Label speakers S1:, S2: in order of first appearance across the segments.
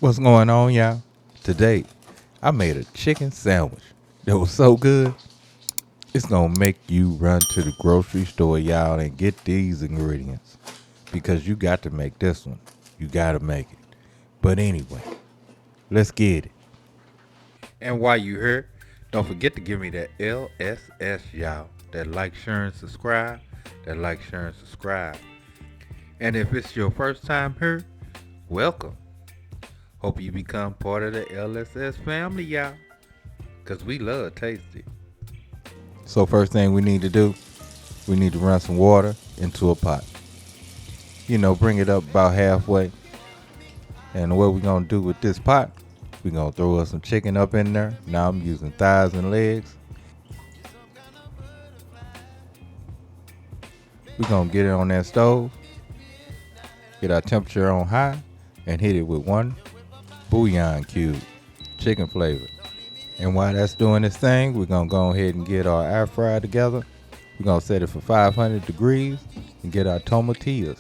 S1: What's going on, y'all? Today, I made a chicken sandwich that was so good, it's gonna make you run to the grocery store, y'all, and get these ingredients. Because you got to make this one. You gotta make it. But anyway, let's get it. And while you here, don't forget to give me that LSS, y'all. That like, share, and subscribe. That like, share, and subscribe. And if it's your first time here, welcome. Hope you become part of the LSS family, y'all. Because we love tasty. So first thing we need to do, we need to run some water into a pot. Bring it up about halfway. And what we're going to do with this pot, we're going to throw us some chicken up in there. Now I'm using thighs and legs. We're going to get it on that stove, get our temperature on high, and hit it with one bouillon cube, chicken flavor. And while that's doing this thing, we're going to go ahead and get our air fryer together. We're going to set it for 500 degrees and get our tomatillas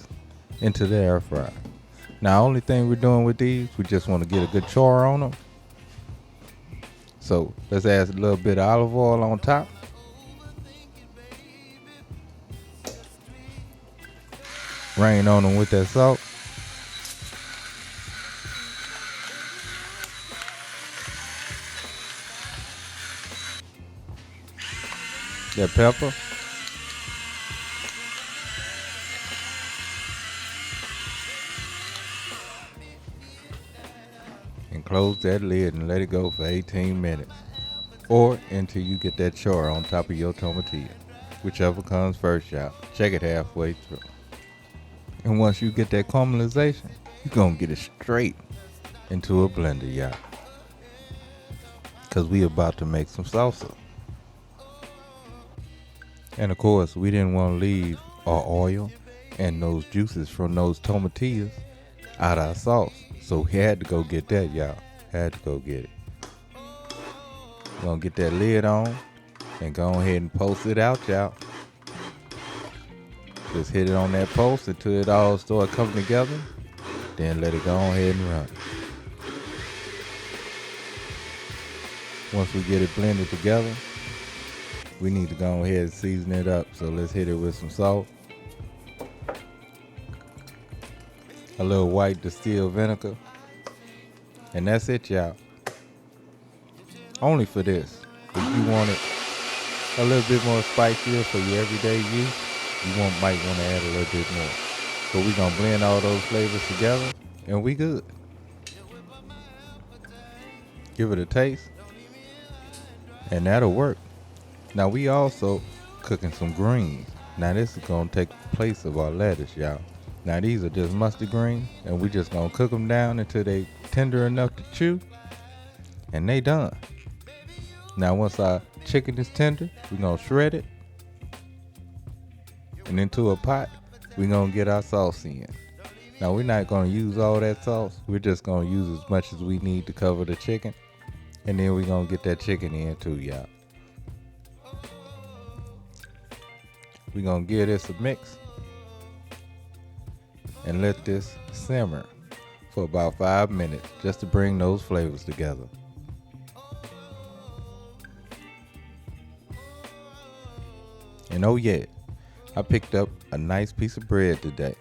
S1: into the air fryer. Now, only thing we're doing with these, we just want to get a good char on them. So let's add a little bit of olive oil on top. Rain on them with that salt. That pepper. And close that lid and let it go for 18 minutes. Or until you get that char on top of your tomatillo. Whichever comes first, y'all. Check it halfway through. And once you get that caramelization, you're going to get it straight into a blender, y'all. Because we about to make some salsa. And of course, we didn't want to leave our oil and those juices from those tomatillas out of our sauce. So we had to go get that, y'all. Had to go get it. We're going to get that lid on and go ahead and post it out, y'all. Just hit it on that post until it all start coming together. Then let it go ahead and run. Once we get it blended together, we need to go ahead and season it up. So let's hit it with some salt, a little white distilled vinegar, and that's it, y'all. Only for this. If you want it a little bit more spicier for your everyday use, might want to add a little bit more. But we're gonna blend all those flavors together and we good. Give it a taste and that'll work. Now we also cooking some greens. Now this is gonna take the place of our lettuce, y'all. Now these are just mustard greens and we just gonna cook them down until they tender enough to chew and they done. Now once our chicken is tender, we're gonna shred it. And into a pot, we're gonna get our sauce in. Now we're not gonna use all that sauce. We're just gonna use as much as we need to cover the chicken. And then we're gonna get that chicken in too, y'all. We're gonna give this a mix and let this simmer for about 5 minutes just to bring those flavors together. And oh yeah, I picked up a nice piece of bread today.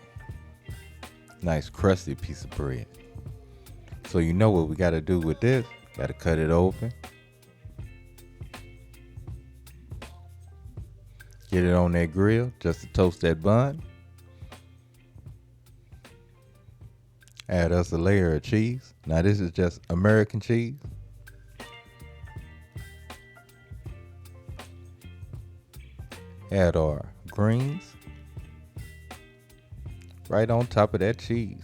S1: Nice crusty piece of bread. So you know what we gotta do with this? Gotta cut it open. Get it on that grill just to toast that bun. Add us a layer of cheese. Now this is just American cheese. Add our greens right on top of that cheese.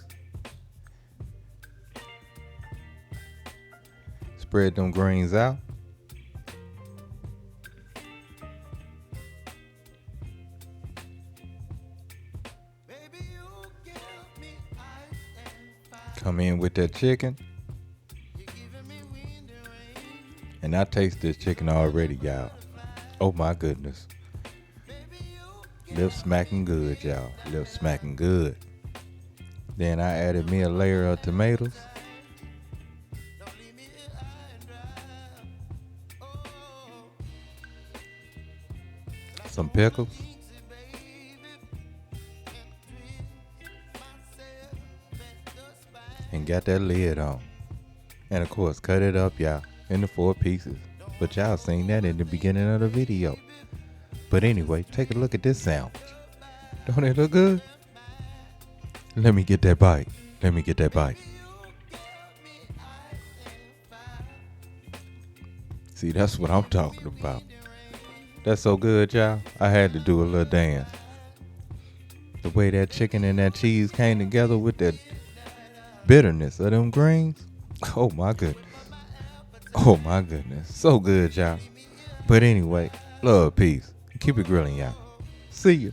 S1: Spread them greens out. Come in with that chicken. And I taste this chicken already, y'all. Oh my goodness. Lip smacking good, y'all. Lip smacking good. Then I added me a layer of tomatoes. some pickles, and got that lid on. And of course, cut it up, y'all, into 4 pieces. But y'all seen that in the beginning of the video. But anyway, take a look at this sandwich. Don't it look good? Let me get that bite. Let me get that bite. See, that's what I'm talking about. That's so good, y'all. I had to do a little dance. The way that chicken and that cheese came together with that bitterness of them greens. Oh my goodness. Oh my goodness. So good, y'all. But anyway, love, peace. Keep it grilling, y'all. See ya.